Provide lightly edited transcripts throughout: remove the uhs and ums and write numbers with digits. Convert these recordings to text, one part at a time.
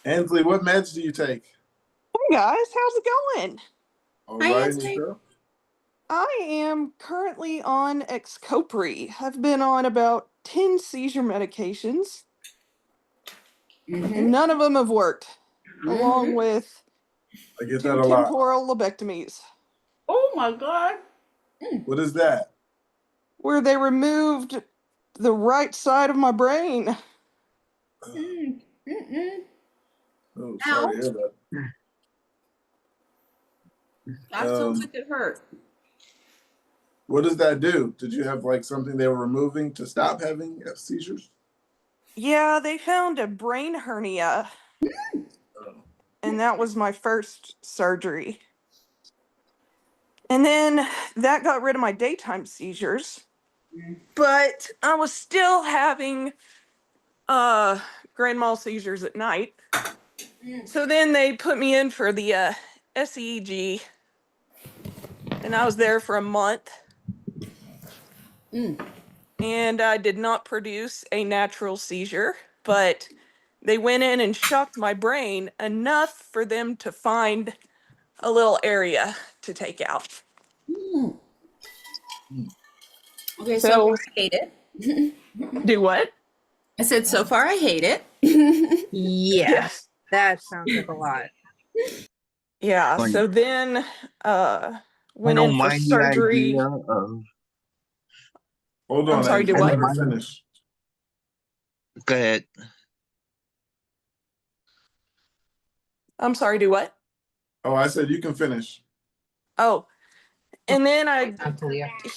Ansley, what meds do you take? Hey guys, how's it going? All right, Nico. I am currently on Xcopri. I've been on about 10 seizure medications, and none of them have worked, along with I get 2 that a lot. temporal lobectomies. Oh my God. What is that? Where they removed the right side of my brain. Oh, sorry to hear that. That sounds like it hurt. What does that do? Did you have like something they were removing to stop having seizures? Yeah, they found a brain hernia, and that was my first surgery. And then that got rid of my daytime seizures, but I was still having grand mal seizures at night. So then they put me in for the SEEG, and I was there for a month. And I did not produce a natural seizure, but they went in and shocked my brain enough for them to find a little area to take out. Okay, so far I hate it. Do what? I said, so far I hate it. Yes, that sounds like a lot. Yeah, so then went in for surgery. Hold on, I'm sorry, do what? Finish. Go ahead. I'm sorry, do what? Oh, I said you can finish. Oh, and then I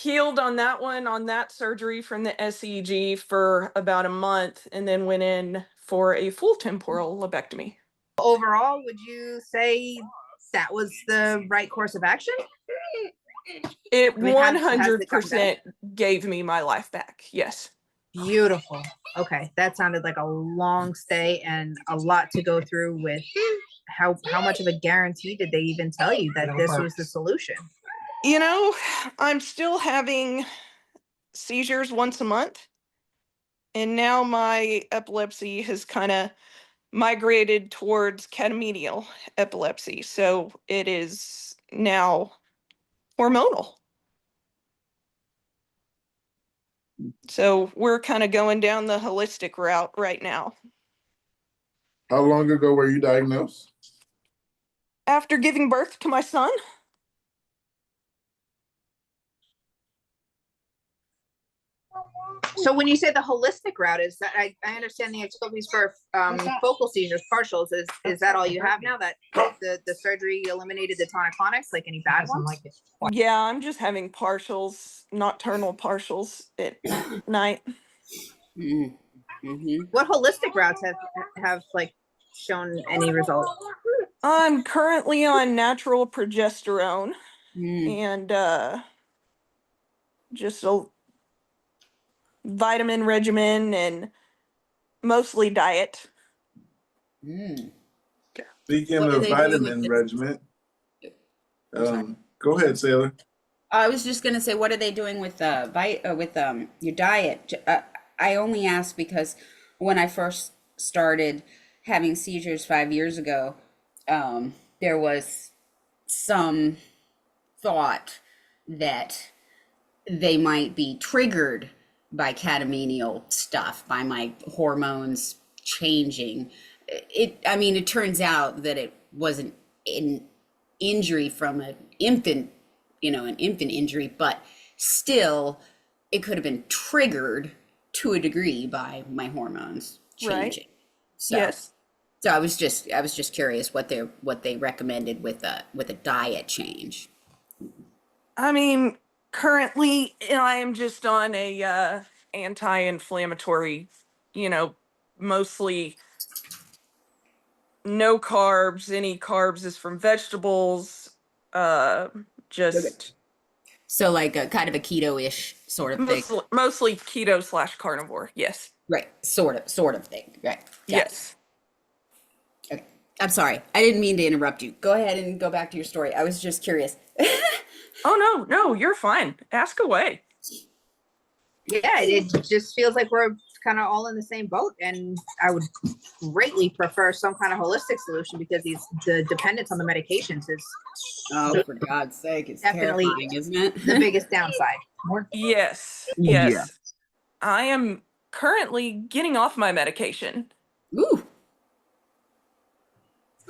healed on that one, on that surgery from the SEG for about a month, and then went in for a full temporal lobectomy. Overall, would you say that was the right course of action? It 100% gave me my life back. Yes. Beautiful. Okay, that sounded like a long stay and a lot to go through with. How much of a guarantee did they even tell you that this was the solution? You know, I'm still having seizures once a month, and now my epilepsy has kind of migrated towards catamenial epilepsy, so it is now hormonal. So we're kind of going down the holistic route right now. How long ago were you diagnosed? After giving birth to my son. So when you say the holistic route, is that I understand the Xcopi's for focal seizures, partials. Is that all you have now? That the surgery eliminated the tonic-clonics, like any bad ones? Yeah, I'm just having partials, nocturnal partials at night. What holistic routes have like shown any results? I'm currently on natural progesterone and just a vitamin regimen and mostly diet. Speaking of vitamin regimen, go ahead, Sailor. I was just gonna say, what are they doing with your diet? I only asked because when I first started having seizures 5 years ago, there was some thought that they might be triggered by catamenial stuff, by my hormones changing. It turns out that it wasn't an injury from an infant injury, but still it could have been triggered to a degree by my hormones changing. Right. So, yes. So I was just curious what they recommended with a diet change. I mean, currently I am just on a anti-inflammatory, mostly no carbs. Any carbs is from vegetables. Just so like a kind of a keto-ish sort of thing. Mostly keto / carnivore. Yes. Right. Sort of thing. Right. Yes. Okay. I'm sorry. I didn't mean to interrupt you. Go ahead and go back to your story. I was just curious. Oh, no, you're fine. Ask away. Yeah, it just feels like we're kind of all in the same boat, and I would greatly prefer some kind of holistic solution because the dependence on the medications is Oh, for God's sake, it's Definitely terrifying, isn't it? the biggest downside. Yes. Yeah. Yes. I am currently getting off my medication. Ooh.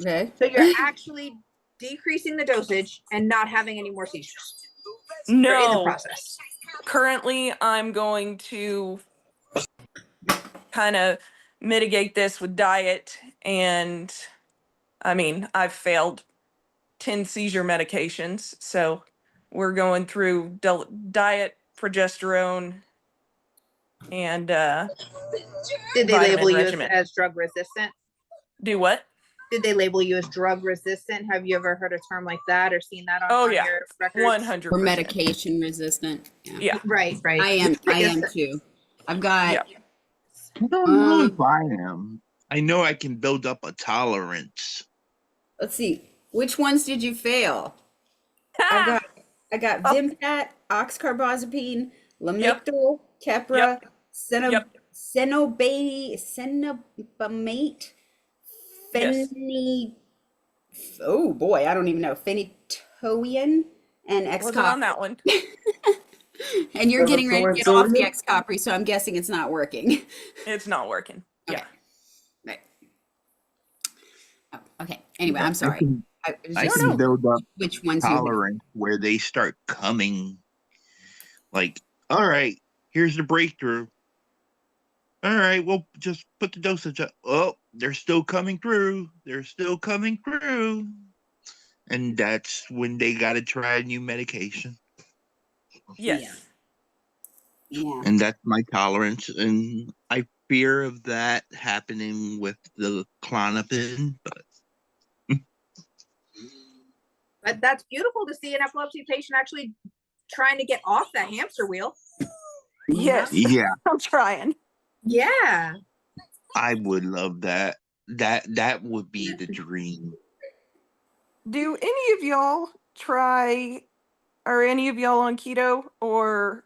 Okay. So you're actually decreasing the dosage and not having any more seizures. Or in the No. process. Currently, I'm going to kind of mitigate this with diet. And I mean, I've failed 10 seizure medications. So we're going through diet, progesterone, and Did they vitamin label you regimen. as drug resistant? Do what? Did they label you as drug resistant? Have you ever heard a term like that or seen that on, Oh, on yeah. your records? 100%. Or medication resistant. Yeah. Yeah. Right, right. I am guess- too. I've got Yeah. I don't know if I am. I know I can build up a tolerance. let's see. Which ones did you fail? I got Oh. Vimpat, oxcarbazepine, Lamictal, Keppra, Yep. Cenobamate, Yes. oh boy, I don't even know, phenytoin, and Wasn't on Xcopri. that one. And you're getting ready to get off the Sodium? Xcopri, so I'm guessing it's not working. It's not working. Okay. Yeah. Right. Oh, okay. Anyway, I'm sorry. I was I just can build up which ones you tolerance where they start coming. Like, all right, here's the breakthrough. All right, well, just put the dosage up. Oh, they're still coming through. They're still coming through. And that's when they got to try a new medication. Yes. Yeah. And that's my tolerance. And I fear of that happening with the Klonopin. But that's beautiful to see an epilepsy patient actually trying to get off that hamster wheel. Yes. Yeah, I'm trying. Yeah. I would love that. That would be the dream. Do any of y'all try, are any of y'all on keto or?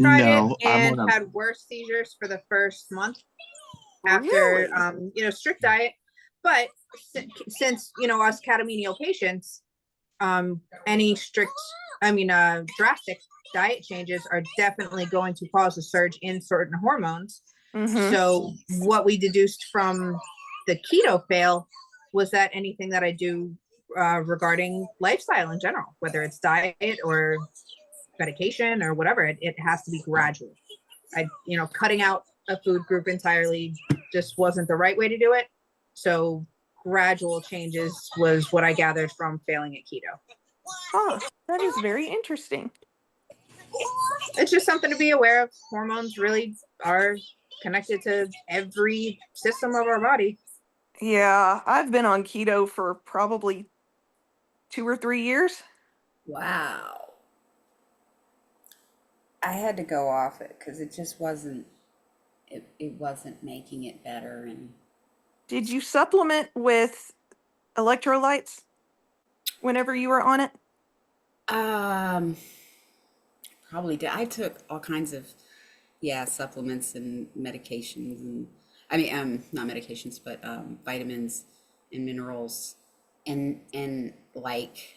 Tried No, it I'm and on a had worse seizures for the first month after Really? strict diet. But since us catamenial patients, any drastic diet changes are definitely going to cause a surge in certain hormones. Mhm. So what we deduced from the keto fail was that anything that I do regarding lifestyle in general, whether it's diet or medication or whatever, it has to be gradual. Cutting out a food group entirely just wasn't the right way to do it. So gradual changes was what I gathered from failing at keto. Huh, that is very interesting. It's just something to be aware of. Hormones really are connected to every system of our body. Yeah, I've been on keto for probably 2 or 3 years. Wow. I had to go off it because it just wasn't it wasn't making it better. And Did you supplement with electrolytes whenever you were on it? probably did. I took all kinds of supplements and medications, and not medications but vitamins and minerals, and like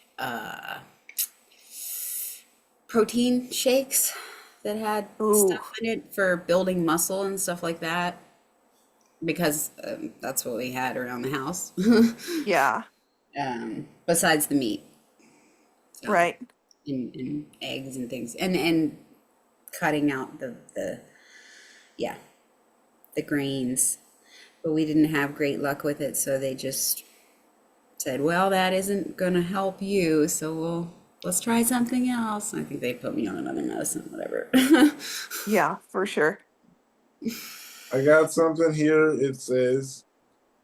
protein shakes that had Ooh. stuff in it for building muscle and stuff like that, because that's what we had around the house. Yeah, Besides the meat. So, right. and eggs and things, and cutting out the grains. But we didn't have great luck with it, so they just said, well, that isn't gonna help you, so let's try something else. I think they put me on another medicine, whatever. Yeah, for sure. I got something here. It says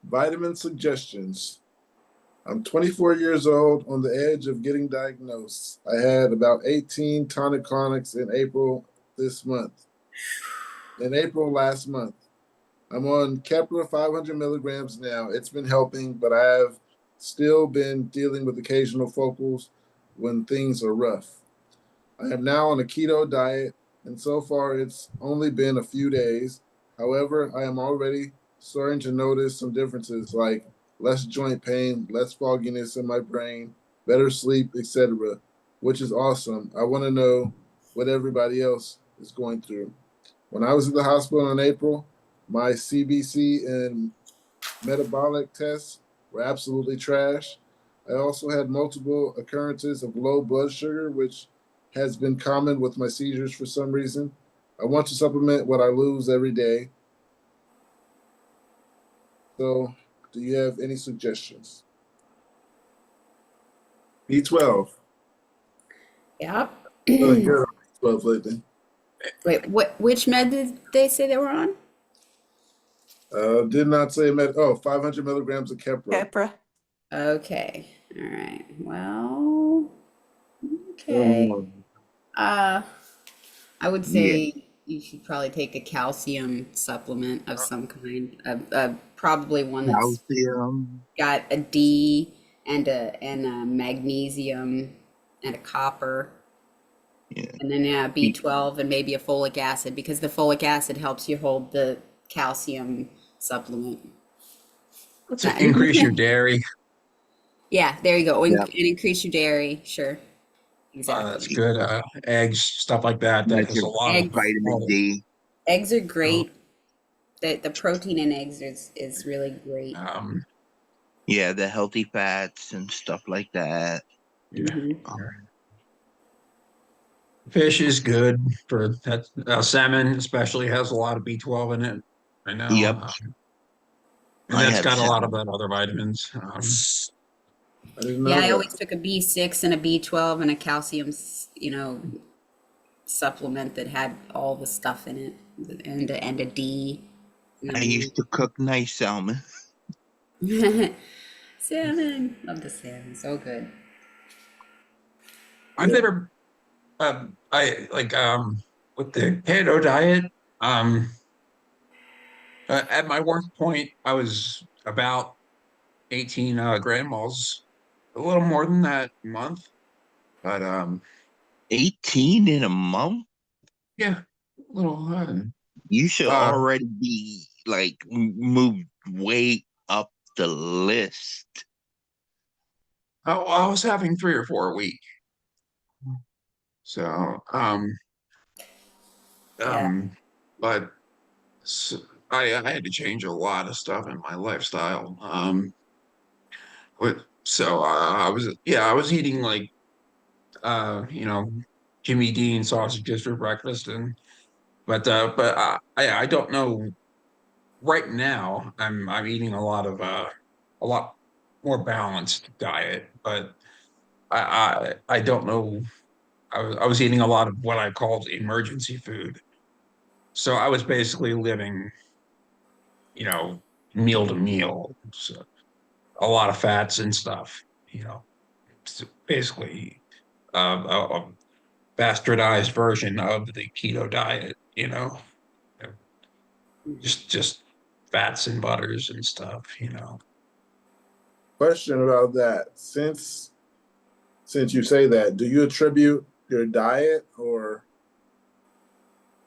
vitamin suggestions. I'm 24 years old, on the edge of getting diagnosed. I had about 18 tonic-clonics in April last month. I'm on Keppra 500 milligrams now. It's been helping, but I have still been dealing with occasional focals when things are rough. I am now on a keto diet. and so far it's only been a few days. However, I am already starting to notice some differences like less joint pain, less fogginess in my brain, better sleep, etc., which is awesome. I want to know what everybody else is going through. When I was at the hospital in April, my CBC and metabolic tests were absolutely trash. I also had multiple occurrences of low blood sugar, which has been common with my seizures for some reason. I want to supplement what I lose every day. So, do you have any suggestions? B12. Yep. Feeling good on B12 lately. Wait, which med did they say they were on? Did not say 500 milligrams of Kepra. Capra. Okay. All right. Well, okay. I would say you should probably take a calcium supplement of some kind. Probably one that's Calcium. got a D and a magnesium and a copper. Yeah. And then B12 and maybe a folic acid, because the folic acid helps you hold the calcium supplement. To increase your dairy. Yeah, there you go. Yep. And increase your dairy. Sure. Exactly. That's good. Eggs, stuff like that. That Like has a your lot of vitamin D. Eggs are great. The protein in eggs is really great. Yeah, the healthy fats and stuff like that. Yeah. Mhm. Fish is good for that. Salmon especially has a lot of B12 in it. I know. Yep. And I that's have got a lot of salmon. other vitamins. I didn't know Yeah, I that. always took a B6 and a B12 and a calcium, supplement that had all the stuff in it, and a D. I used to cook nice salmon. Salmon, love the salmon, so good. I've never I like with the keto diet, at my worst point I was about 18 grand moles, a little more than that a month. But 18 in a month? yeah, a little You should uh already be like moved way up the list. I was having 3 or 4 a week. So Yeah. but I had to change a lot of stuff in my lifestyle. I was eating like you know, Jimmy Dean sausages for breakfast, and I don't know. Right now, I'm eating a lot more balanced diet, but I don't know. I was eating a lot of what I called emergency food. So I was basically living, you know, meal to meal. So a lot of fats and stuff, you know. So basically, a bastardized version of the keto diet, you know, just fats and butters and stuff, you know. Question about that. Since you say that, do you attribute your diet or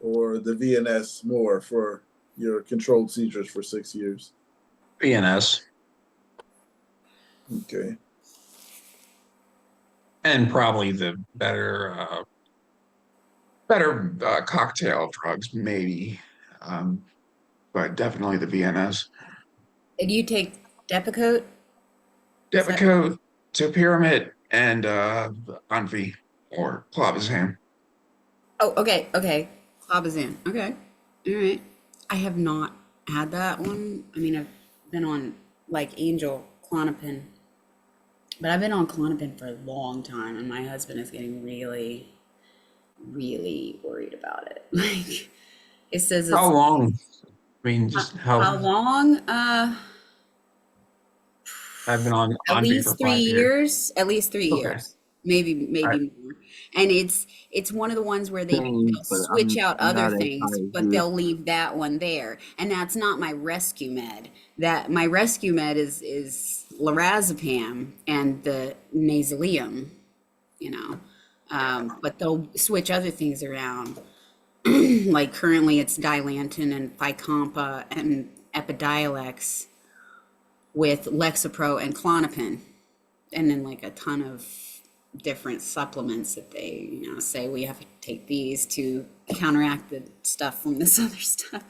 the VNS more for your controlled seizures for 6 years? BNS. Okay. And probably the better cocktail drugs, maybe, but definitely the VNS. Did you take Depakote? Is that- Depakote, Topiramate, and Onfi or clobazam. Oh, okay. Clobazam. Okay. All right. I have not had that one. I mean, I've been on like Angel Klonopin, but I've been on Klonopin for a long time, and my husband is getting really, really worried about it. Like, it says it's How long? I mean, just how long? I've been on At Onfi for least 3 5 years. years. At least 3 years. Okay. Maybe I, more. And it's one of the ones where they'll But switch out I'm other not as things, high as but you. they'll leave that one there. And that's not my rescue med. That my rescue med is lorazepam and the nasalium, you know. But they'll switch other things around. like currently it's Dilantin and Fycompa and Epidiolex with Lexapro and Klonopin, and then like a ton of different supplements that they, say we have to take these to counteract the stuff from this other stuff.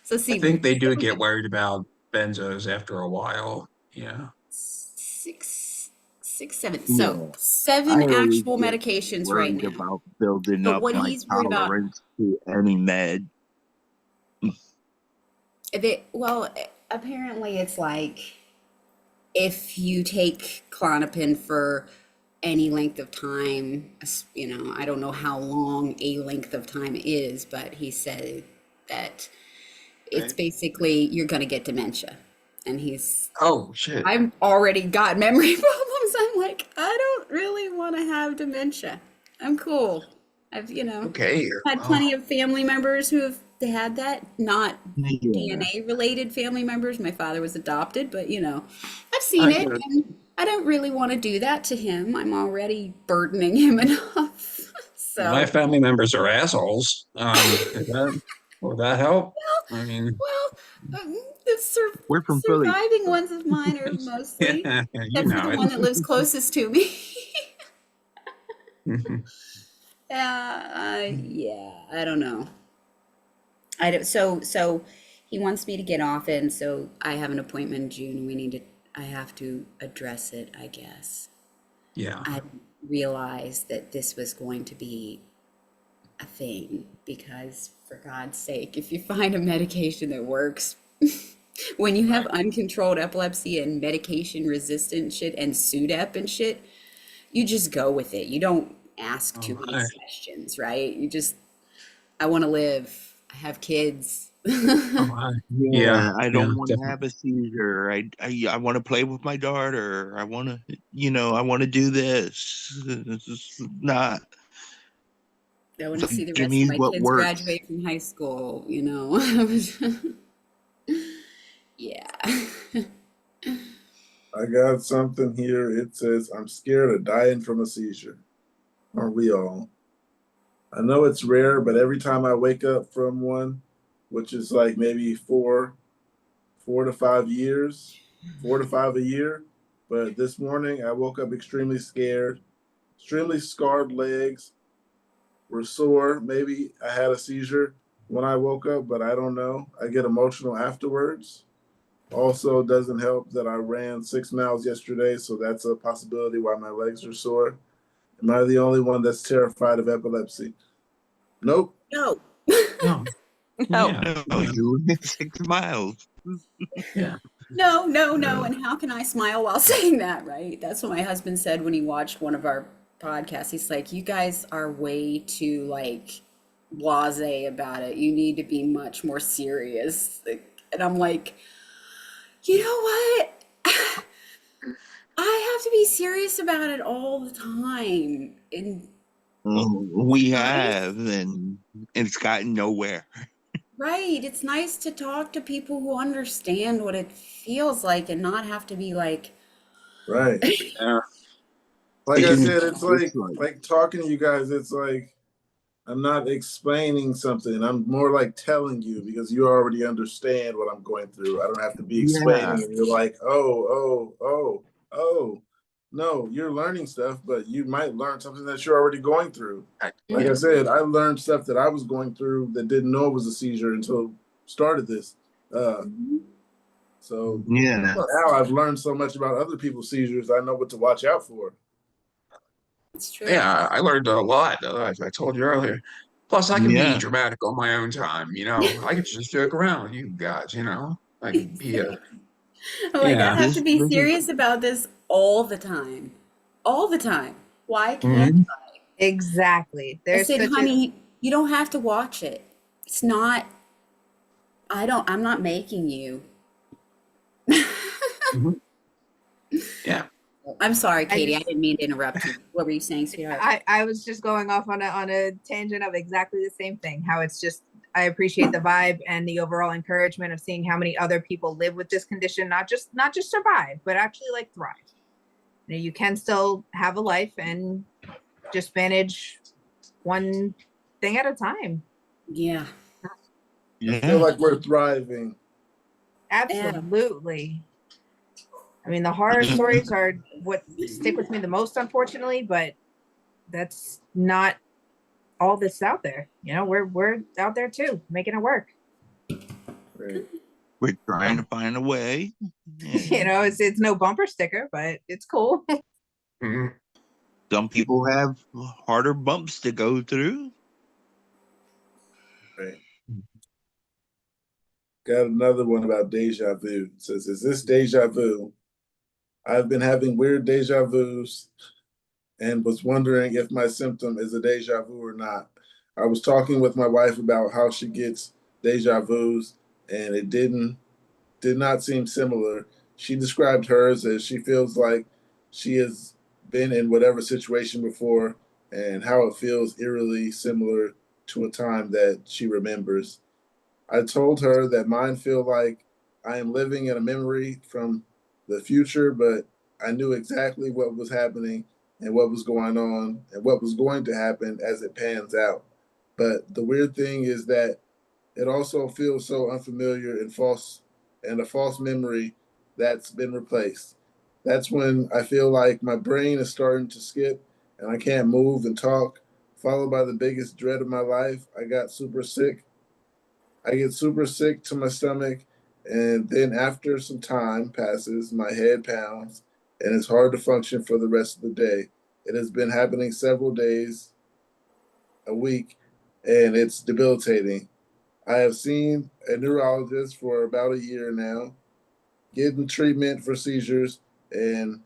So I see, think they do get worried about benzos after a while. Yeah. six, seven. Yeah. So I 7 always actual get medications right worried now. about building But up what my he's worried about, tolerance to any med. apparently it's like if you take Klonopin for any length of time, I don't know how long a length of time is, but he said that it's basically you're going to get dementia. And Oh shit. I've already got memory problems. I'm like, I don't really want to have dementia. I'm cool. I've, Okay. had Oh, plenty of family members who have had that, not Yeah. DNA related family members. My father was adopted, but I've seen I it, get it. and I don't really want to do that to him. I'm already burdening him enough. My So, family members are assholes. Will that help? I mean, well, We're from Philly. surviving ones of mine are mostly, yeah, except for the one that lives closest to me. it. Yeah, I don't know. I don't, so he wants me to get off it, and so I have an appointment in June, and I have to address it, I guess. Yeah. I realized that this was going to be a thing because, for God's sake, if you find a medication that works, when you have uncontrolled epilepsy and medication resistant shit and SUDEP and shit, you just go with it. You don't ask too many my. questions, right? I want to live. I have kids. Oh, my. Yeah, I Yeah, don't want to have definitely. a seizure. I want to play with my daughter. I want to, I want to do this. This is not. I want to see the Give rest of me my what kids works. graduate from high school, Yeah. I got something here. It says, I'm scared of dying from a seizure. Aren't we all? I know it's rare, but every time I wake up from one, which is like maybe 4 to 5 years, 4 to 5 a year. But this morning I woke up extremely scared, extremely scarred legs were sore. Maybe I had a seizure when I woke up, but I don't know. I get emotional afterwards. Also, doesn't help that I ran 6 miles yesterday, so that's a possibility why my legs are sore. Am I the only one that's terrified of epilepsy? Nope. No. No. No. Yeah. No, you 6 miles. Yeah. No, no, no. And how can I smile while saying that, right? That's what my husband said when he watched one of our podcasts. He's like, you guys are way too like blasé about it. You need to be much more serious. And I'm like, you know what? I have to be serious about it all the time. And We it's nice, have, and it's gotten nowhere. right? It's nice to talk to people who understand what it feels like and not have to be like, Right. Yeah. Like You I can. said, it's It's like talking to you guys, it's like I'm not explaining something. I'm more like telling you because you already understand what I'm going through. I don't have to be yeah, explaining and you're like, oh. No, you're learning stuff, but you might learn something that you're already going through. Like I said, I learned stuff that I was going through that didn't know it was a seizure until started this. So yeah. now I've learned so much about other people's seizures. I know what to watch out for. it's true. Yeah, I learned a lot, as I told you earlier. Plus, I can be Yeah. dramatic on my own time. I can just joke around with you guys. I can be a. I'm like, I Yeah. have to This be this is serious about this all the time. All the time. Why can't Mhm. Exactly. I There's said, such a honey, you don't have to watch it. It's not, I'm not making you. Mhm. Yeah. I'm sorry, I Katie. I just didn't mean to interrupt you. What were you saying, sweetheart? I was just going off on a tangent of exactly the same thing. How it's just I appreciate the vibe and the overall encouragement of seeing how many other people live with this condition, not just survive, but actually like thrive. You can still have a life and just manage one thing at a time. Yeah. I feel like we're thriving. Absolutely. I mean, the horror stories are what stick with me the most, unfortunately, but that's not all that's out there. You know, we're out there too, making it work. Right. We're trying to find a way. You know, it's no bumper sticker, but it's cool. Mhm. Some people have harder bumps to go through. Right. Got another one about deja vu. It says, is this deja vu? I've been having weird deja vus and was wondering if my symptom is a deja vu or not. I was talking with my wife about how she gets deja vus, and it did not seem similar. She described hers as she feels like she has been in whatever situation before and how it feels eerily similar to a time that she remembers. I told her that mine feel like I am living in a memory from the future, but I knew exactly what was happening and what was going on and what was going to happen as it pans out. But the weird thing is that it also feels so unfamiliar and false and a false memory that's been replaced. That's when I feel like my brain is starting to skip and I can't move and talk, followed by the biggest dread of my life. I get super sick to my stomach, and then after some time passes, my head pounds, and it's hard to function for the rest of the day. It has been happening several days a week, and it's debilitating. I have seen a neurologist for about a year now, getting treatment for seizures, and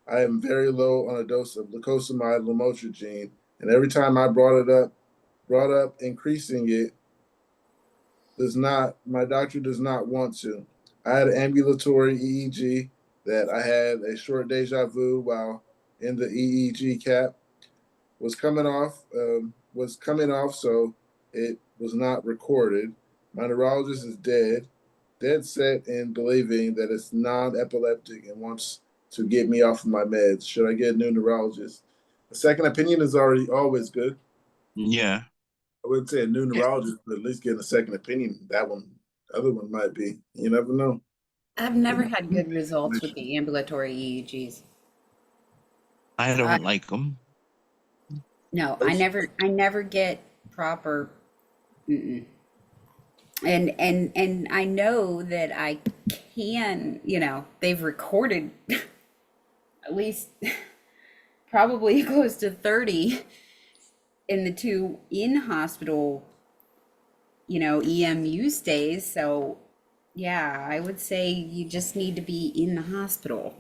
I am very low on a dose of glucosamide lamotrigine. And every time I brought up increasing it, does not my doctor does not want to. I had an ambulatory EEG that I had a short deja vu while in the EEG cap was coming off, so it was not recorded. My neurologist is dead set in believing that it's non-epileptic and wants to get me off of my meds. Should I get a new neurologist? A second opinion is already always good. Yeah. I wouldn't say a new neurologist, but at least getting a second opinion. That one, other one might be. You never know. I've never had good results with the ambulatory EEGs. I I, don't like them. no, I never get proper. Mm-mm. And I know that I can, you know, they've recorded at least probably close to 30 in the two in hospital, you know, EMU stays. So yeah, I would say you just need to be in the hospital.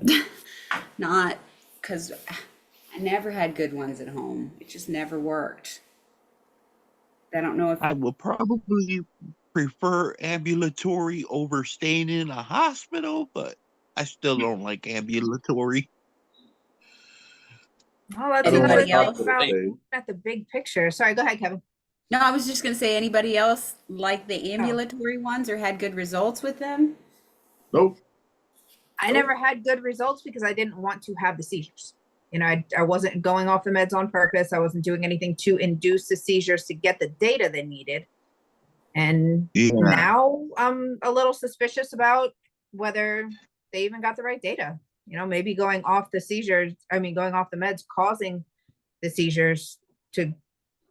Not because I never had good ones at home. It just never worked. I don't know if I will probably prefer ambulatory over staying in a hospital, but I still don't like ambulatory. Well, that's I don't another like anybody thing else. hospital about stays. at the big picture. Sorry, go ahead, Kevin. No, I was just gonna say anybody else like the Oh, ambulatory ones or had good results with them? Nope. I never had good results because I didn't want to have the seizures. You know, I wasn't going off the meds on purpose. I wasn't doing anything to induce the seizures to get the data they needed. And Yeah. now I'm a little suspicious about whether they even got the right data. You know, maybe going off the meds causing the seizures to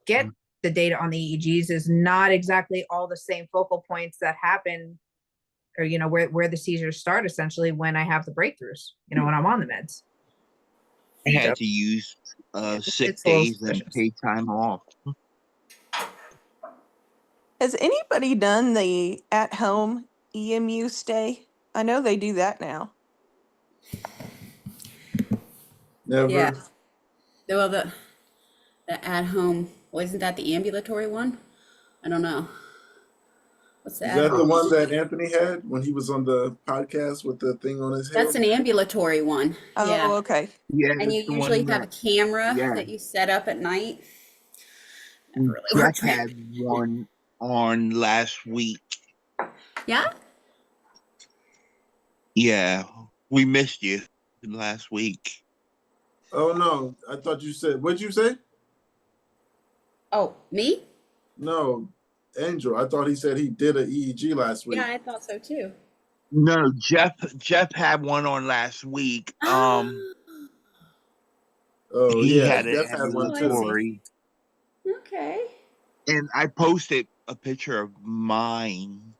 get the data on the EEGs is not exactly all the same focal points that happen or, you know, where the seizures start essentially when I have the breakthroughs, you know, when I'm on the meds. I So had to use sick it's a little days and suspicious. pay time off. Has anybody done the at-home EMU stay? I know they do that now. Never. Yeah. Well, the at home, wasn't that the ambulatory one? I don't know. What's the Is at that the home? one that Anthony had when he was on the podcast with the thing on his That's head? an ambulatory one. Oh, Yeah. okay. Yeah, And you it's the usually one have a that, camera yeah, that you set up at night. Never really Jeff worked for me. had one on last week. Yeah? Yeah, we missed you last week. Oh no, I thought you said. What'd you say? Oh, me? No, Angel, I thought he said he did an EEG last week. Yeah, I thought so too. No, Jeff had one on last week. Oh He yeah, had an Jeff had one Oh, I see. too. ambulatory, Okay. and I posted a picture of mine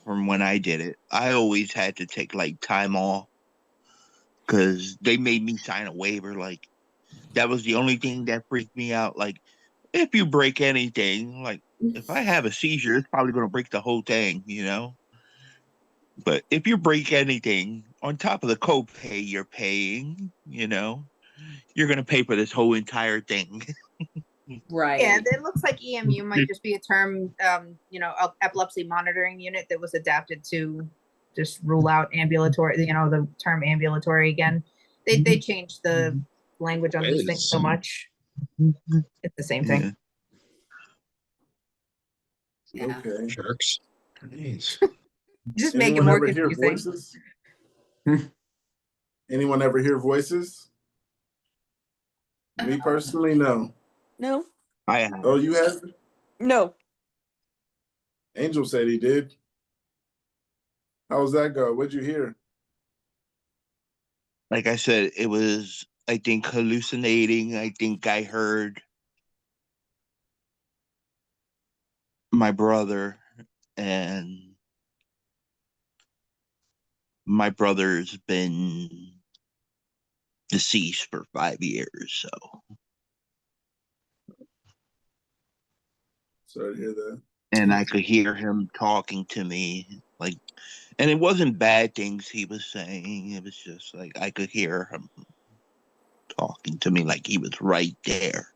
from when I did it. I always had to take like time off because they made me sign a waiver. Like that was the only thing that freaked me out. Like if you break anything, like if I have a seizure, it's probably going to break the whole thing, you know? But if you break anything on top of the copay you're paying, you know, you're going to pay for this whole entire thing. Right. Yeah, it looks like EMU might just be a term, epilepsy monitoring unit that was adapted to just rule out ambulatory, the term ambulatory again. They changed the language on these things so much. It's the same thing. Yeah. Okay. Jerks. Jeez. Just make it Anyone more ever hear confusing. voices? Anyone ever hear voices? Me personally, no. No. I have. Oh, you have? No. Angel said he did. How's that go? What'd you hear? Like I said, it was, I think, hallucinating. I think I heard my brother, and my brother's been deceased for 5 years. So, Sorry to hear that. and I could hear him talking to me, like, and it wasn't bad things he was saying. It was just like I could hear him talking to me like he was right there.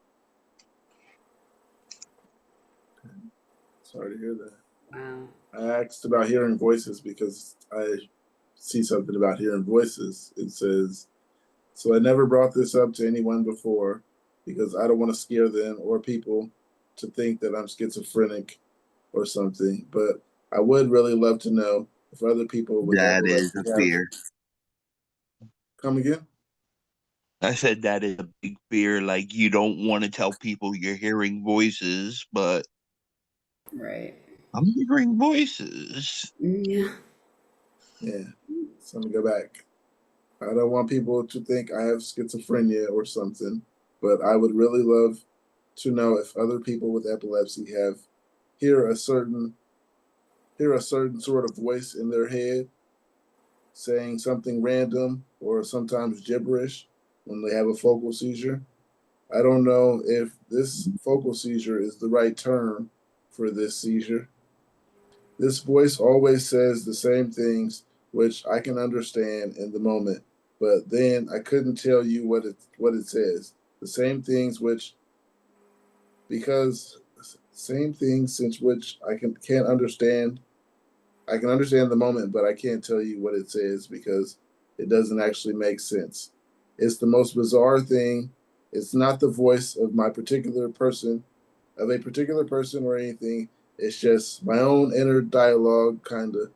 Sorry to hear that. Wow. I asked about hearing voices because I see something about hearing voices. It says, so I never brought this up to anyone before because I don't want to scare them or people to think that I'm schizophrenic or something. But I would really love to know if other people with That is epilepsy a have. fear. Come again? I said that is a big fear. Like you don't want to tell people you're hearing voices, but Right. I'm hearing voices. Yeah. Yeah. So let me go back. I don't want people to think I have schizophrenia or something, but I would really love to know if other people with epilepsy hear a certain sort of voice in their head saying something random or sometimes gibberish when they have a focal seizure. I don't know if this focal seizure is the right term for this seizure. This voice always says the same things, which I can understand in the moment, but then I couldn't tell you what it says. The same things which because same things since which can't understand. I can understand the moment, but I can't tell you what it says because it doesn't actually make sense. It's the most bizarre thing. It's not the voice of a particular person or anything. It's just my own inner dialogue, kind of.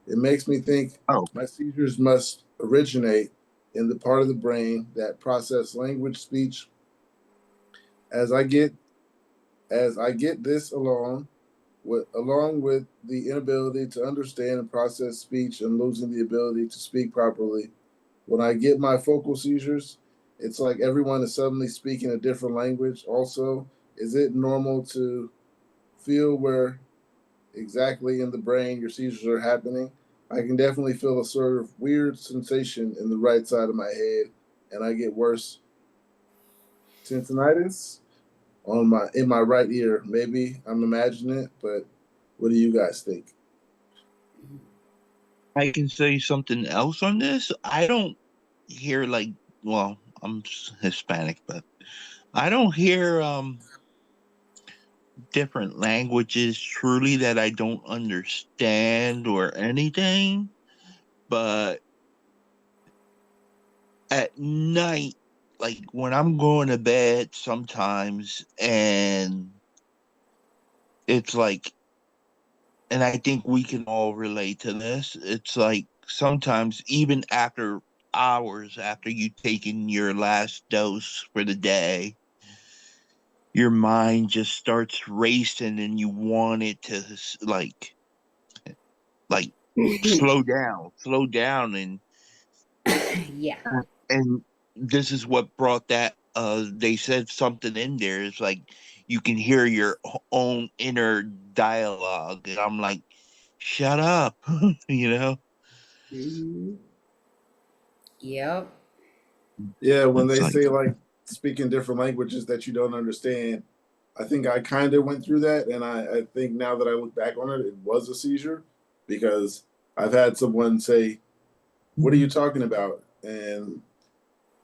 It makes me think Oh, my seizures must originate in the part of the brain that process language, speech. As I get this along with the inability to understand and process speech and losing the ability to speak properly. When I get my focal seizures, it's like everyone is suddenly speaking a different language. Also, is it normal to feel where exactly in the brain your seizures are happening? I can definitely feel a sort of weird sensation in the right side of my head, and I get worse tinnitus in my right ear. Maybe I'm imagining it, but what do you guys think? I can say something else on this. I don't hear like, well, I'm Hispanic, but I don't hear different languages truly that I don't understand or anything. But at night, like when I'm going to bed sometimes, and it's like, and I think we can all relate to this. It's like sometimes even after hours after you taken your last dose for the day, your mind just starts racing and you want it to like slow down, Yeah. and this is what brought that. They said something in there. It's like you can hear your own inner dialogue, and I'm like, shut up, you know. Hmm. Yep. Yeah, when It's they like, say like speaking different languages that you don't understand, I think I kind of went through that, and I think now that I look back on it, it was a seizure because I've had someone say, "What are you talking about?" And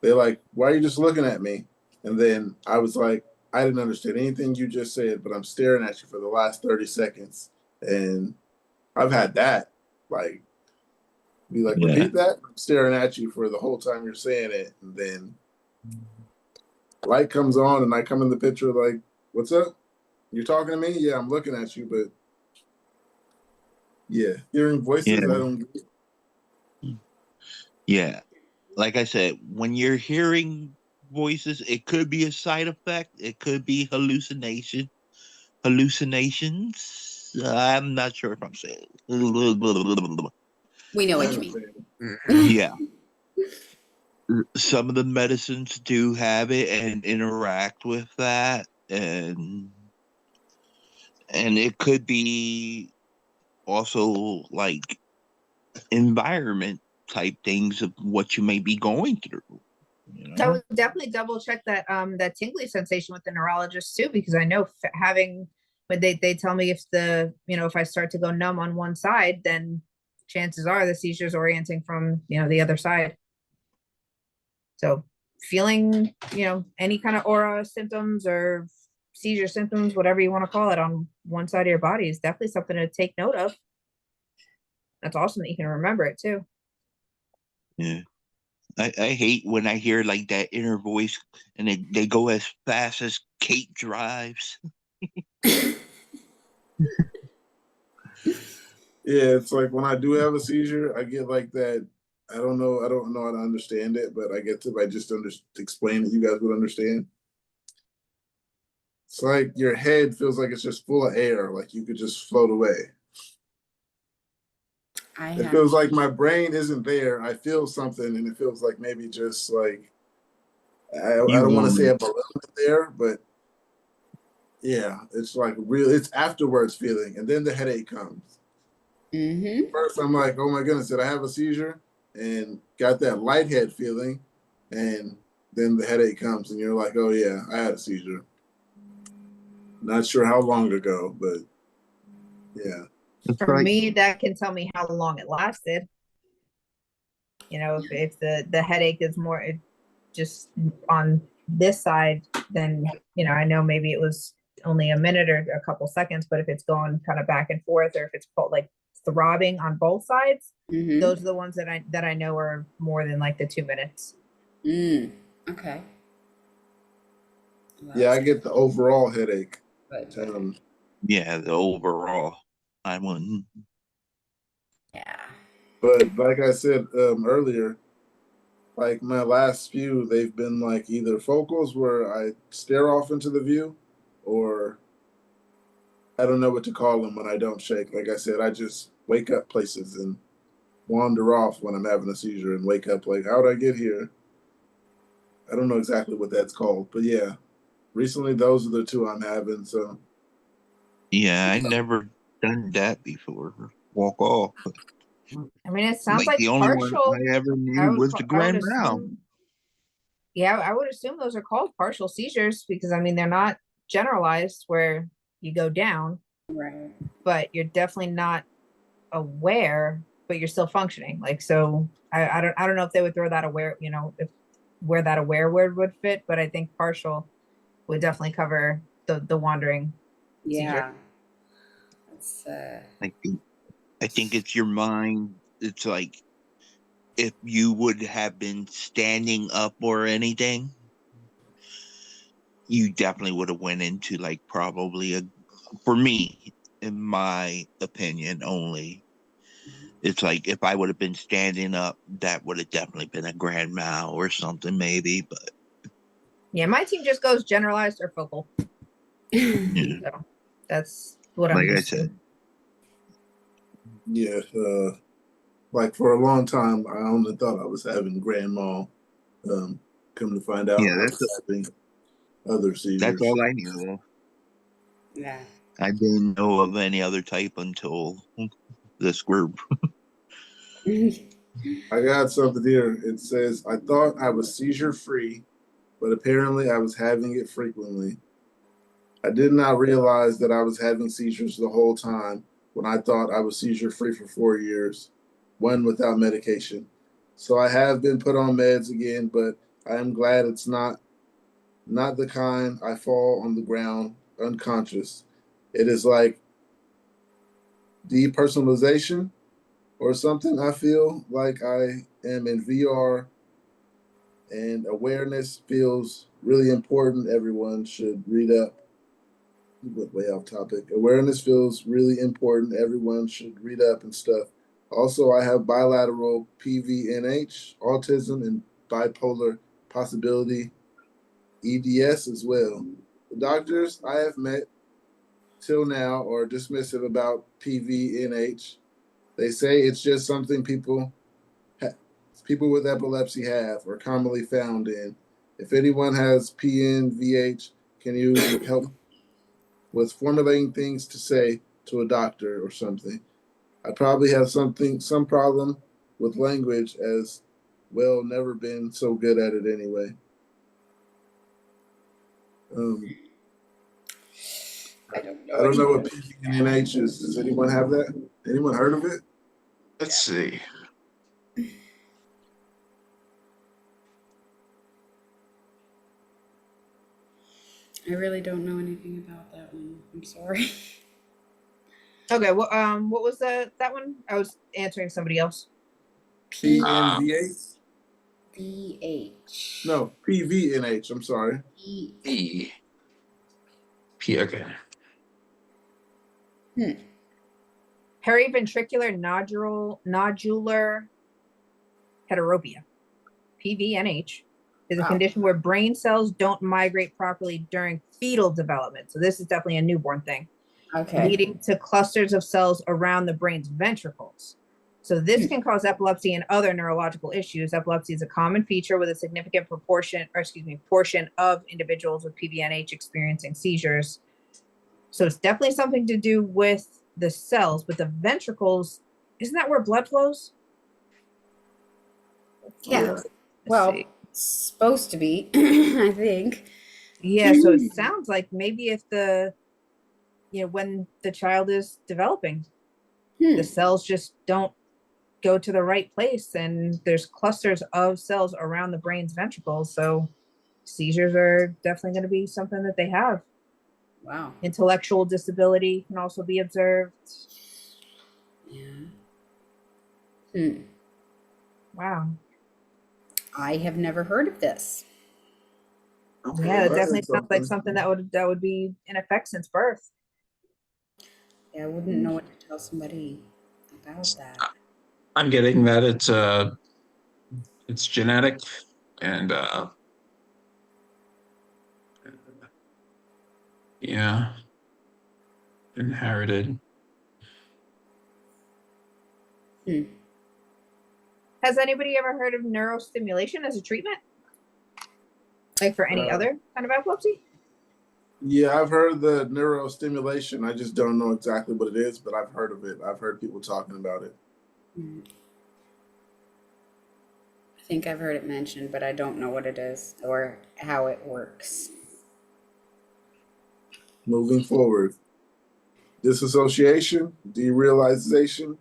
they're like, "Why are you just looking at me?" And then I was like, "I didn't understand anything you just said, but I'm staring at you for the last 30 seconds." And I've had that, like, be like, yeah, "Repeat that." I'm staring at you for the whole time you're saying it, and then light comes on and I come in the picture like, "What's up? You're talking to me?" "Yeah, I'm looking at you." But yeah, hearing voices, I yeah, don't. yeah. Like I said, when you're hearing voices, it could be a side effect. It could be hallucinations. I'm not sure if I'm saying. We know I what you understand. mean. Mhm. Yeah, some of the medicines do have it and interact with that, and it could be also like environment type things of what you may be going through. You I know? would definitely double check that that tingly sensation with the neurologist too, because I know having when they tell me if the if I start to go numb on one side, then chances are the seizure's orienting from the other side. So feeling any kind of aura symptoms or seizure symptoms, whatever you want to call it, on one side of your body is definitely something to take note of. That's awesome that you can remember it too. Yeah. I hate when I hear like that inner voice and they go as fast as Kate drives. Yeah, it's like when I do have a seizure, I get like that. I don't know how to understand it, but I get to by just explain it, you guys would understand. It's like your head feels like it's just full of air, like you could just float away. I It have. feels like my brain isn't there. I feel something, and it feels like maybe just like I You don't want to say want a balloon there, but yeah, it's like real. It's afterwards feeling, and then the headache comes. Mm-hmm. First, I'm like, oh my goodness, did I have a seizure? And got that light head feeling, and then the headache comes, and you're like, oh yeah, I had a seizure. Not sure how long ago, but yeah. it's For like me, that can tell me how long it lasted. If the headache is more just on this side, then I know maybe it was only a minute or a couple seconds, but if it's going kind of back and forth, or if it's called like throbbing on both sides, Mm-hmm. those are the ones that I know are more than like the 2 minutes. Okay. Well, Yeah, that's I get the overall headache. good. yeah, the overall. I wouldn't. Yeah. But like I said earlier, like my last few, they've been like either focals where I stare off into the view, or I don't know what to call them when I don't shake. Like I said, I just wake up places and wander off when I'm having a seizure and wake up like, how'd I get here? I don't know exactly what that's called, but yeah, recently those are the two I'm having. So Yeah, I never done that before. Walk off. I mean, it sounds Like like the only one partial. I ever I knew would was the I would Grand Mal. assume, yeah, I would assume those are called partial seizures because I mean they're not generalized where you go down, Right. but you're definitely not aware, but you're still functioning. Like so, I don't know if they would throw that aware, if where that aware word would fit, but I think partial would definitely cover the wandering seizure. Yeah. That's I think I think it's your mind. It's like if you would have been standing up or anything, you definitely would have went into like probably a for me, in my opinion only, it's like if I would have been standing up, that would have definitely been a grand mal or something maybe. But Yeah, my team just goes generalized or focal. Yeah. So that's what I'm Like I used to. said, Yeah, like for a long time, I only thought I was having grand mal. Come to find out, yeah, I was having other that's seizures. all I knew of. Yeah. I didn't know of any other type until this group. I got something here. It says, I thought I was seizure free, but apparently I was having it frequently. I did not realize that I was having seizures the whole time when I thought I was seizure free for 4 years, one without medication. So I have been put on meds again, but I am glad it's not the kind I fall on the ground unconscious. It is like depersonalization or something. I feel like I am in VR, and awareness feels really important. Everyone should read up. Went way off topic. Awareness feels really important. Everyone should read up and stuff. Also, I have bilateral PVNH, autism, and bipolar possibility EDS as well. The doctors I have met till now are dismissive about PVNH. They say it's just something people with epilepsy have or commonly found in. If anyone has PNVH, can you help with formulating things to say to a doctor or something? I probably have some problem with language as well, never been so good at it anyway. Um, I don't know I don't know what anything. PVNH is. Does anyone have that? Anyone heard of it? Let's see. I really don't know anything about that one. I'm sorry. Okay, what was that one? I was answering somebody else. PNVH? PVH. No, PVNH. I'm sorry. E. P. Okay. Periventricular nodular heteropia. PVNH is a Wow. condition where brain cells don't migrate properly during fetal development. So this is definitely a newborn thing, Okay. leading to clusters of cells around the brain's ventricles. So this can cause epilepsy and other neurological issues. Epilepsy is a common feature with a significant portion of individuals with PVNH experiencing seizures. So it's definitely something to do with the cells, but the ventricles, isn't that where blood flows? Yeah. Let's Well, see. it's supposed to be, I think. Yeah, so it sounds like maybe if when the child is developing, the cells just don't go to the right place, and there's clusters of cells around the brain's ventricles. So seizures are definitely going to be something that they have. Wow. Intellectual disability can also be observed. Yeah. Wow. I have never heard of this. Okay, Yeah, it well, definitely that's sounds like something that would be in effect since birth. Yeah, I wouldn't know what to tell somebody about that. I'm getting that it's genetic and yeah, inherited. Has anybody ever heard of neurostimulation as a treatment? Like for any other kind of epilepsy? Yeah, I've heard the neurostimulation. I just don't know exactly what it is, but I've heard of it. I've heard people talking about it. I think I've heard it mentioned, but I don't know what it is or how it works. Moving forward, disassociation, derealization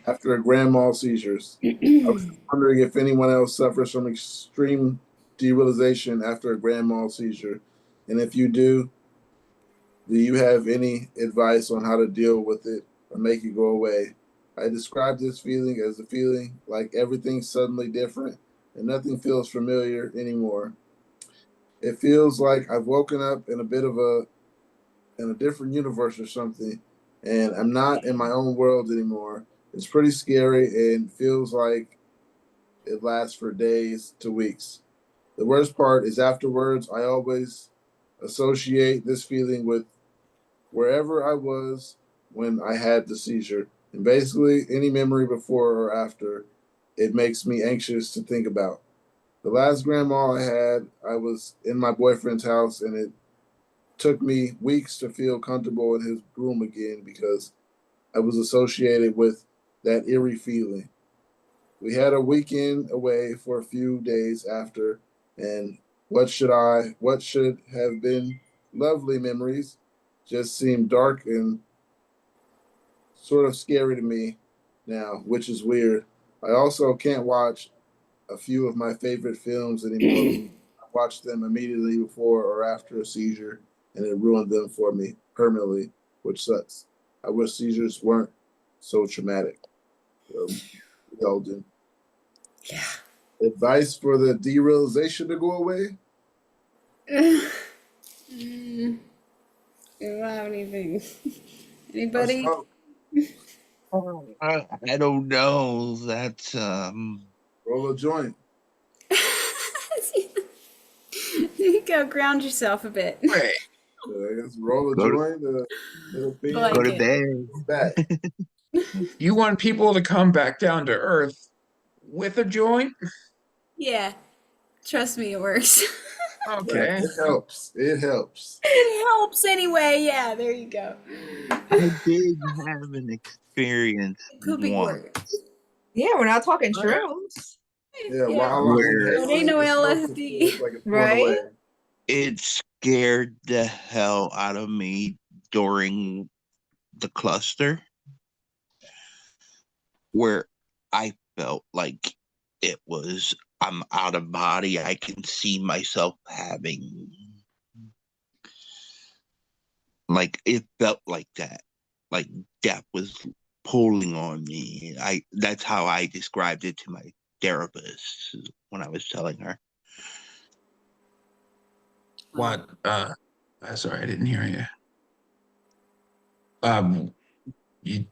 after a grand mal seizures. I was wondering if anyone else suffers from extreme derealization after a grand mal seizure, and if you do you have any advice on how to deal with it or make it go away? I describe this feeling as a feeling like everything's suddenly different and nothing feels familiar anymore. It feels like I've woken up in a different universe or something, and I'm not in my own world anymore. It's pretty scary and feels like it lasts for days to weeks. The worst part is afterwards, I always associate this feeling with wherever I was when I had the seizure. And basically, any memory before or after, it makes me anxious to think about. The last grand mal I had, I was in my boyfriend's house, and it took me weeks to feel comfortable in his room again because I was associated with that eerie feeling. We had a weekend away for a few days after, and what should have been lovely memories just seemed dark and sort of scary to me now, which is weird. I also can't watch a few of my favorite films anymore. I watched them immediately before or after a seizure, and it ruined them for me permanently, which sucks. I wish seizures weren't so traumatic. We all do. Yeah. Advice for the derealization to go away? Mm, I don't have anything. I Anybody? smoke. I don't know. That's Roll a joint. There you go. Ground yourself a bit. right. I guess roll a Go to joint. It'll be I like go to it. bed. back. You want people to come back down to earth with a joint? Yeah. Trust me, it works. Okay. It helps. It helps. It helps anyway. Yeah, there you go. I did have an experience It could be once worse. Yeah, we're not talking Right. shrooms, Yeah, Yeah. while I'm where It ain't inhaling no the smoke, it LSD. feels like it's going right? away. it scared the hell out of me during the cluster, where I felt like it was I'm out of body. I can see myself having, like, it felt like that. Like death was pulling on me. I That's how I described it to my therapist when I was telling her. What? Sorry, I didn't hear you. Um, you.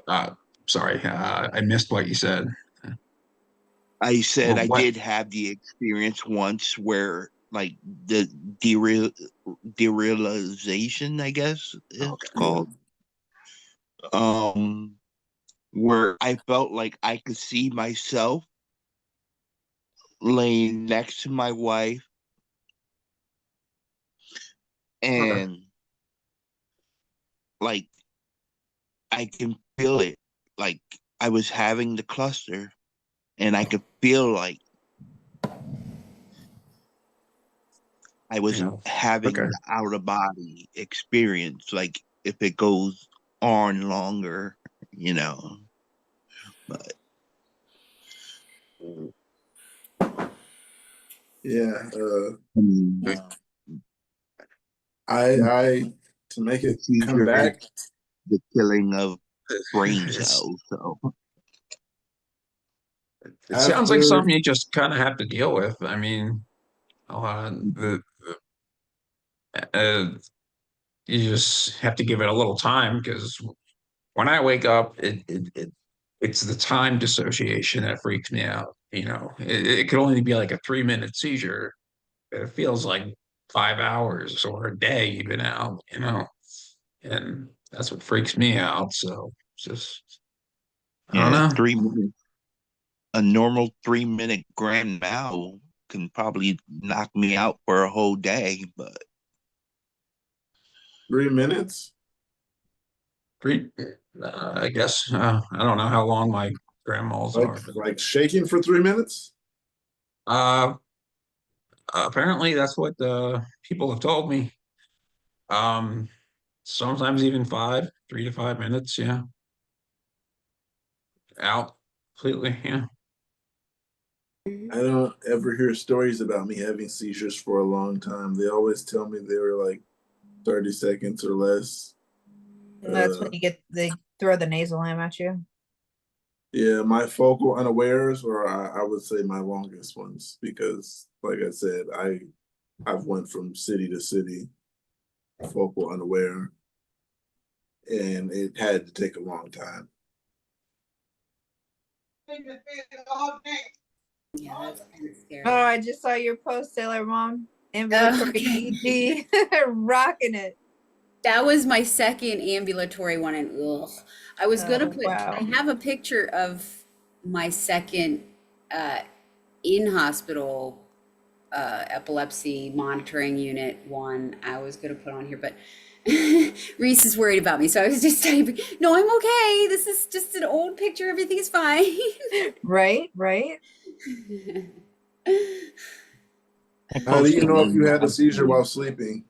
Uh, Sorry, I missed what you said. I said I What? did have the experience once where, like, the derealization, I guess it's Okay. called, um, where I felt like I could see myself laying next to my wife, Okay. and like I can feel it. Like I was having the cluster, and I could feel like I was Yeah. having Okay. the out of body experience. Like if it goes on longer, you know. But Yeah. I mean, I to make the it come seizure is back. the killing of brain It's, cells. So it sounds like After something you just kind of have to deal with. I mean, the uh, you just have to give it a little time because when I wake up, it's the time dissociation that freaks me out. It could only be like a 3 minute seizure. It feels like 5 hours or a day you've been out, and that's what freaks me out. So it's just, I don't yeah, know. 3 minutes. A normal 3 minute grand mal can probably knock me out for a whole day, but 3 minutes, Three, I guess, I don't know how long my grandmas are, but like shaking for 3 minutes. uh, apparently that's what people have told me. Um, Sometimes even 3 to 5 minutes, yeah, out completely, yeah. I don't ever hear stories about me having seizures for a long time. They always tell me they were like 30 seconds or less. And that's when Uh, they throw the nasal lamp at you. yeah, my focal unawares, or I would say my longest ones, because like I said, I've went from city to city, focal unaware, and it had to take a long time. Yeah, that's kind of Oh, scary. I just saw your post, Sailor Mom. Ambulatory Okay. EG, rocking it. That was my second ambulatory one, and ugh. I was gonna Oh, put. wow. I have a picture of my second uh, in-hospital epilepsy monitoring unit one. I was gonna put on here, but Reese is worried about me, so I was just typing. No, I'm okay. This is just an old picture. Everything is fine. Right. How do you know if you had a seizure while sleeping?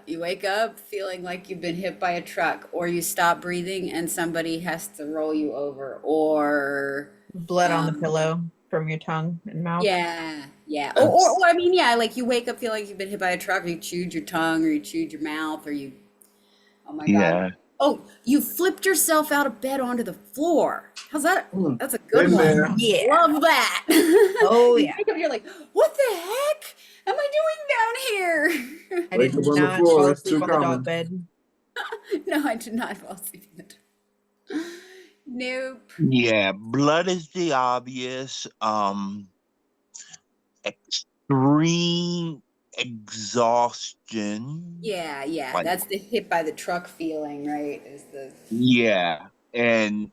You wake up feeling like you've been hit by a truck, or you stop breathing and somebody has to roll you over, or Blood on the Um, pillow from your tongue and mouth. yeah, yeah. That's Or I mean, yeah, like you wake up feeling like you've been hit by a truck, or you chewed your tongue, or you chewed your mouth, or you, oh my God. Yeah. Oh, you flipped yourself out of bed onto the floor. How's that? That's a good been one. there. Yeah. Love that. Oh, You yeah. wake up, you're like, what the heck am I doing down here? I Wake did up on the not floor, fall it's too asleep on the common. dog bed. No, I did not fall asleep in the dark. Nope. Yeah. Blood is the obvious. Extreme exhaustion. Yeah, yeah. Like, That's the hit by the truck feeling, right? Is the yeah. And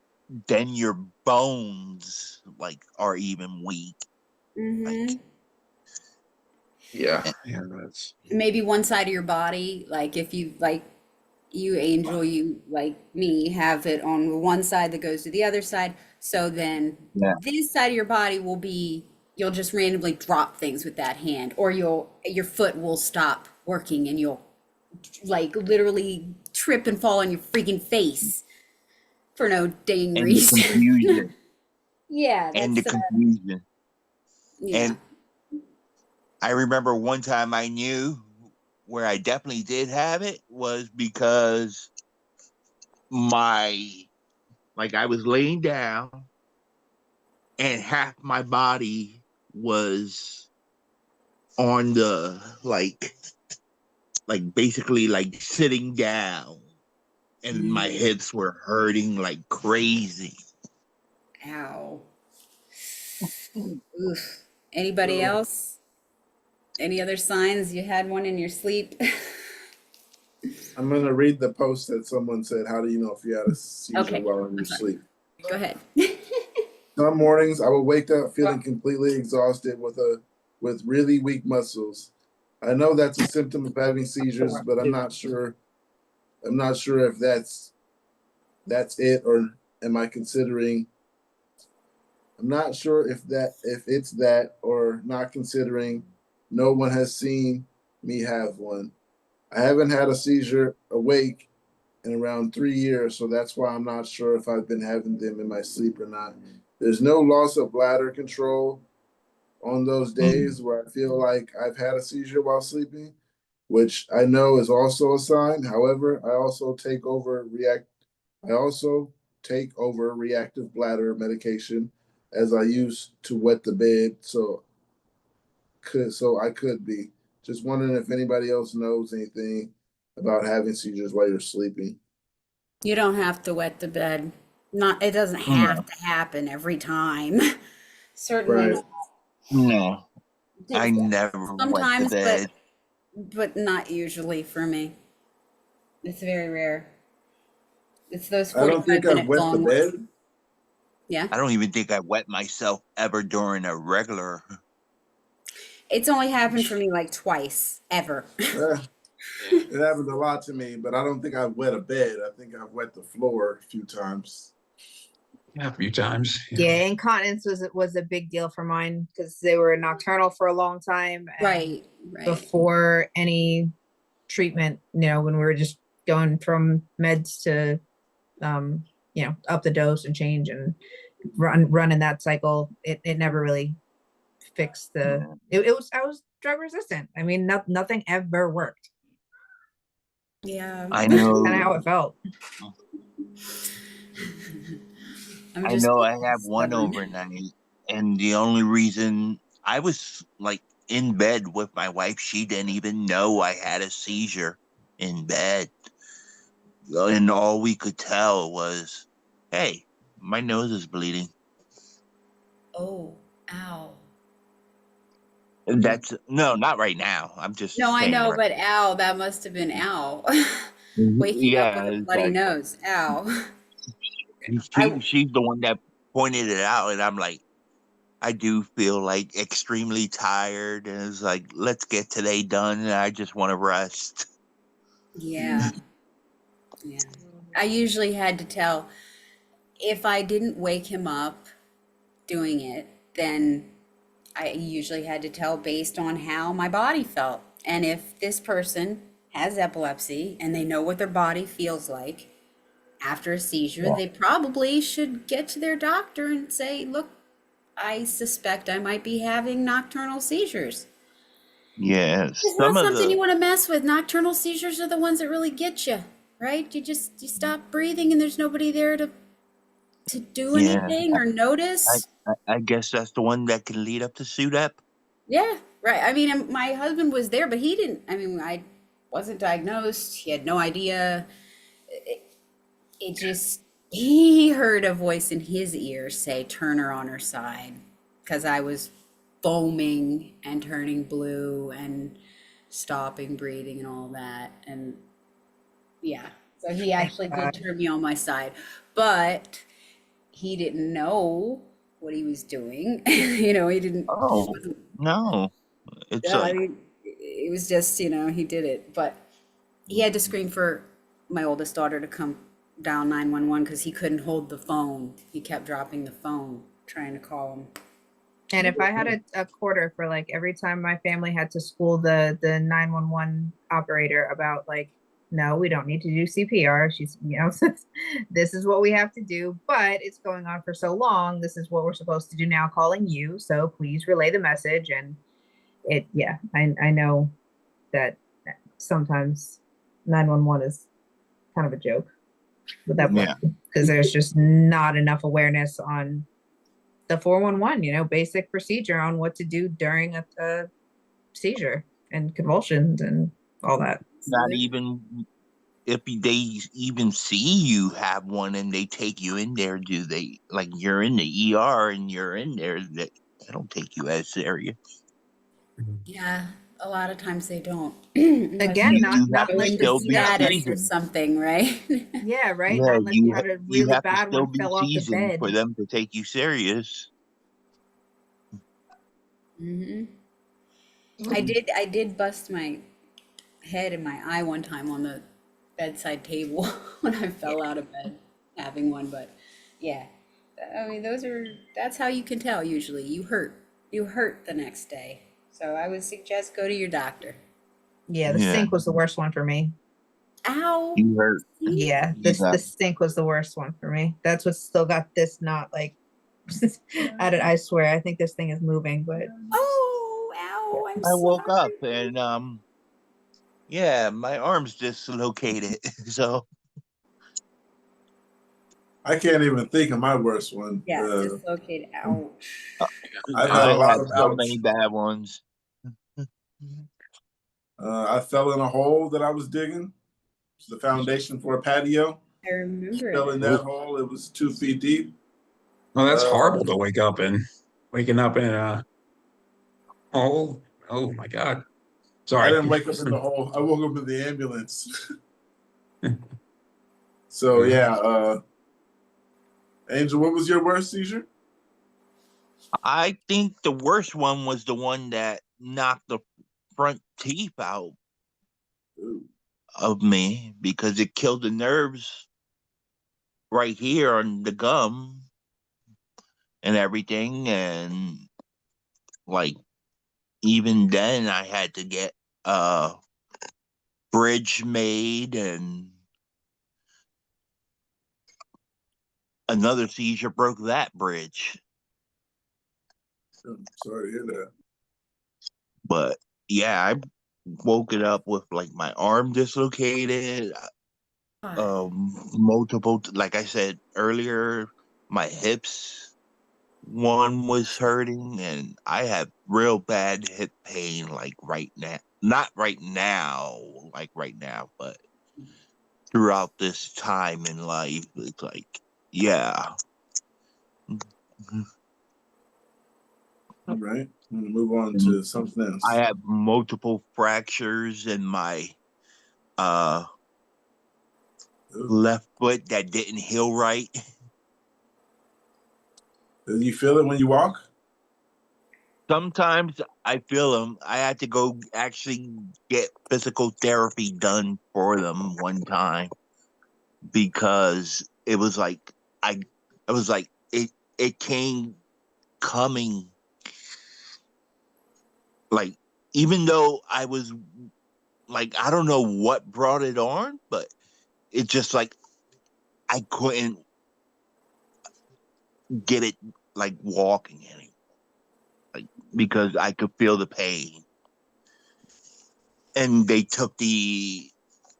then your bones like are even weak. Like, Yeah, and, yeah, that's maybe one side of your body, like if you like you Angel, you like me have it on one side that goes to the other side. So then yeah. this side of your body will be you'll just randomly drop things with that hand, or your foot will stop working and you'll like literally trip and fall on your freaking face for no dang And the reason. confusion. Yeah, And the that's confusion. yeah. And I remember one time I knew where I definitely did have it was because I was laying down and half my body was on the basically like sitting down and my hips were hurting like crazy. Ow. Oof. Anybody else? Any other signs you had one in your sleep? I'm gonna read the post that someone said. How do you know if you had a seizure Okay, while in I'm your sorry. sleep? Go ahead. Some mornings I will wake up feeling completely exhausted with really weak muscles. I know that's a symptom of having seizures, but I'm not sure. I'm not sure if that's it, or am I considering? I'm not sure if it's that, or not considering. No one has seen me have one. I haven't had a seizure awake in around 3 years, so that's why I'm not sure if I've been having them in my sleep or not. There's no loss of bladder control on those days where I feel like I've had a seizure while sleeping, which I know is also a sign. However, I also take over reactive bladder medication as I used to wet the bed, so I could be. Just wondering if anybody else knows anything about having seizures while you're sleeping. You don't have to wet the bed. Not it doesn't No, have to happen every time. Certainly Right. not. no, I never went to Sometimes, bed. but not usually for me. It's very rare. It's those I don't 45 think I've minute wet the long ones. bed. Yeah. I don't even think I wet myself ever during a regular. It's only happened for me like twice ever. It happens a lot to me, but I don't think I've wet a bed. I think I've wet the floor a few times. yeah, a few times. Yeah, incontinence was a big deal for mine because they were nocturnal for a long time. And Right, right. before any treatment, when we were just going from meds to, up the dose and change and running that cycle, it never really fixed I was drug resistant. I mean, nothing ever worked. Yeah. I Kind of how know. it felt. I'm I just know. I have one stubborn. overnight, and the only reason I was like in bed with my wife, she didn't even know I had a seizure in bed, and all we could tell was, "Hey, my nose is bleeding." Oh, ow. That's no, not right now. I'm just No, I saying know, right. but ow, that must have been ow. Waking up Yeah, with a it's bloody like nose. Ow. I she's the one that pointed it out, and I'm like, I do feel like extremely tired, and it's like, let's get today done, and I just want to rest. yeah, yeah. I usually had to tell if I didn't wake him up doing it, then I usually had to tell based on how my body felt. And if this person has epilepsy and they know what their body feels like after a seizure, they probably should get to their doctor and say, look, I suspect I might be having nocturnal seizures. Yeah, It's some not of something you the want to mess with. Nocturnal seizures are the ones that really get you, right? You stop breathing and there's nobody there to do yeah, anything or I, notice. I guess that's the one that can lead up to SUDEP. Yeah, right. I mean, my husband was there, but he didn't. I mean, I wasn't diagnosed. He had no idea. It just, he heard a voice in his ear say, turn her on her side. Because I was foaming and turning blue and stopping breathing and all that. And yeah, so he actually did turn me on my side. But he didn't know what he was doing. He didn't. Oh no, it's Yeah, I like mean, it was just, he did it. But he had to scream for my oldest daughter to come down 911 because he couldn't hold the phone. He kept dropping the phone trying to call him. And if I had a quarter for like every time my family had to school the 911 operator about like, no, we don't need to do CPR. She's, this is what we have to do, but it's going on for so long. This is what we're supposed to do now, calling you. So please relay the message. And I know that sometimes 911 is kind of a joke with that yeah, because there's just not enough awareness on the 411, basic procedure on what to do during a seizure and convulsions and all that. not even if they even see you have one and they take you in there. Do they like you're in the ER and you're in there? They don't take you as serious. Yeah, a lot of times they don't. Again, You, not you have not to unless Into the still be status or seasoned. something, right? yeah, right. Yeah, Not unless you had a you really have to bad still one be fell off the seasoned bed. for them to take you serious. hmm I did bust my head and my eye one time on the bedside table when I fell out of bed having one, but yeah. I mean, that's how you can tell usually. You hurt the next day. So I would suggest go to your doctor. Yeah, the Yeah, stink was the worst one for me. Ow. you hurt. See? Yeah, You this got the stink was the worst one for me. That's what still got this not like I swear, I think this thing is moving, but Oh, ow, I'm I woke up sorry. and yeah, my arm's dislocated. So I can't even think of my worst one. Yeah, dislocated. Ouch. I've had I a lot had of so ouch. many bad ones. I fell in a hole that I was digging. It's the foundation for a patio. I remember Fell in that. that hole. It was 2 feet deep. Well, that's Uh, horrible to waking up in a hole. Oh my God. I Sorry. didn't wake up in the hole. I woke up in the ambulance. So yeah, Angel, what was your worst seizure? I think the worst one was the one that knocked the front teeth out Ooh. of me because it killed the nerves right here on the gum and everything. And like even then I had to get a bridge made and another seizure broke that bridge. I'm sorry to hear that. But yeah, I woke it up with like my arm dislocated, God. multiple, like I said earlier, my hips one was hurting, and I have real bad hip pain like right now. Not right now, like right now, but throughout this time in life, it's like, yeah. All right. I'm gonna move on to something else. I have multiple fractures in my left foot that didn't heal right. Do you feel it when you walk? Sometimes I feel them. I had to go actually get physical therapy done for them one time because it was like it came coming like, even though I was like, I don't know what brought it on, but it just like I couldn't get it like walking anymore. Like, because I could feel the pain. And they took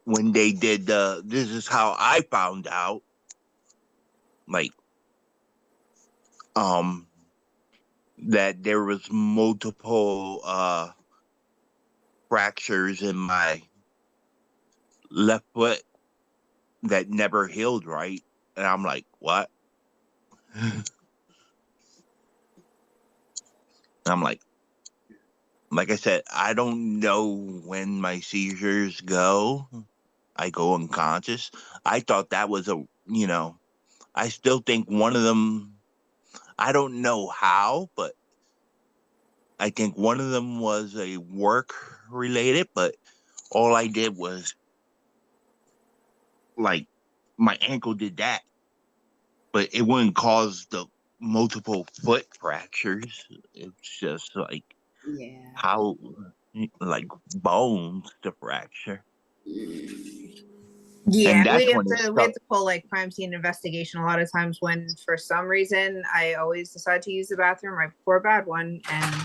when they did this is how I found out, like, that there was multiple fractures in my left foot that never healed right. And I'm like, what? I'm like I said, I don't know when my seizures go. I go unconscious. I thought that was I still think one of them, I don't know how, but I think one of them was a work related, but all I did was like my ankle did that, but it wouldn't cause the multiple foot fractures. It's just like Yeah. how, like, bones to fracture. Yeah, And that's we have when it to stuck. pull like crime scene investigation a lot of times when for some reason I always decide to use the bathroom right before a bad one, and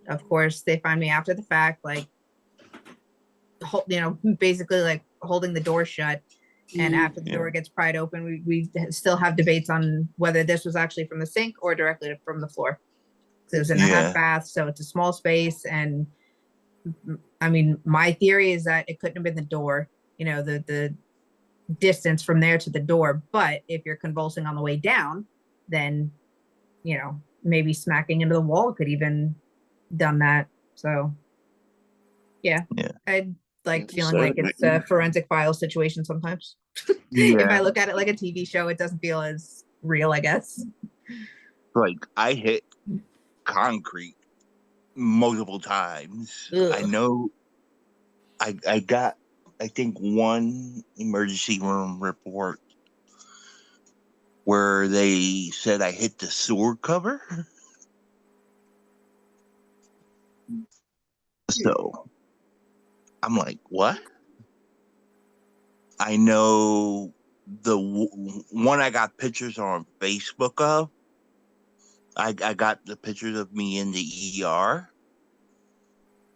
of course they find me after the fact, like basically like holding the door shut, and after the door gets pried open, we still have debates on whether this was actually from the sink or directly from the floor. So it was in a half bath, so it's a small space, and I mean, my theory is that it couldn't have been the door, the distance from there to the door. But if you're convulsing on the way down, then, maybe smacking into the wall could even done that. So, yeah. I like feeling like it's a forensic file situation sometimes. If I look at it like a TV show, it doesn't feel as real, I guess. Like, I hit concrete multiple times. Ugh. I know I got, I think, one emergency room report where they said I hit the sewer cover. So I'm like, what? I know the one I got pictures on Facebook of. I got the pictures of me in the ER.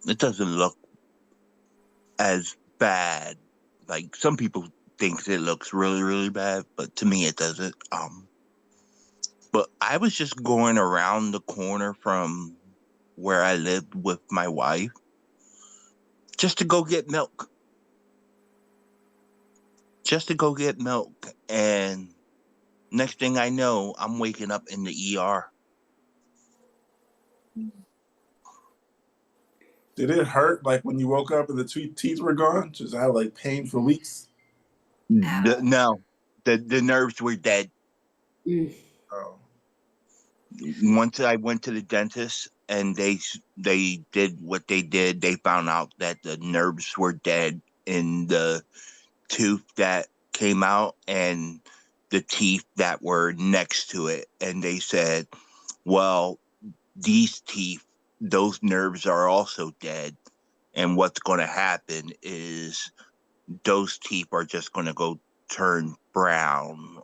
It doesn't look as bad. Like, some people think it looks really, really bad, but to me it doesn't. But I was just going around the corner from where I lived with my wife just to go get milk. And next thing I know, I'm waking up in the ER. Did it hurt like when you woke up and the teeth were gone? Just had like pain for weeks? No, the nerves were dead. Oh. Once I went to the dentist and they did what they did, they found out that the nerves were dead in the tooth that came out and the teeth that were next to it. And they said, well, these teeth, those nerves are also dead. And what's going to happen is those teeth are just going to go turn brown,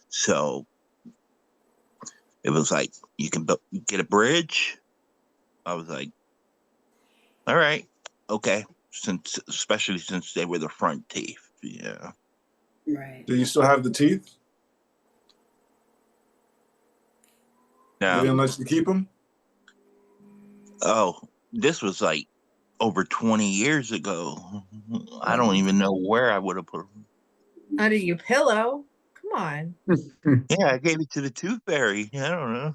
So it was like, you can get a bridge. I was like, all right, okay. Especially since they were the front teeth. Yeah. Right. Do you still have the teeth? No. They didn't let you keep them? Oh, this was like over 20 years ago. I don't even know where I would have put them. Under your pillow? Come on. Yeah, I gave it to the tooth fairy. I don't know.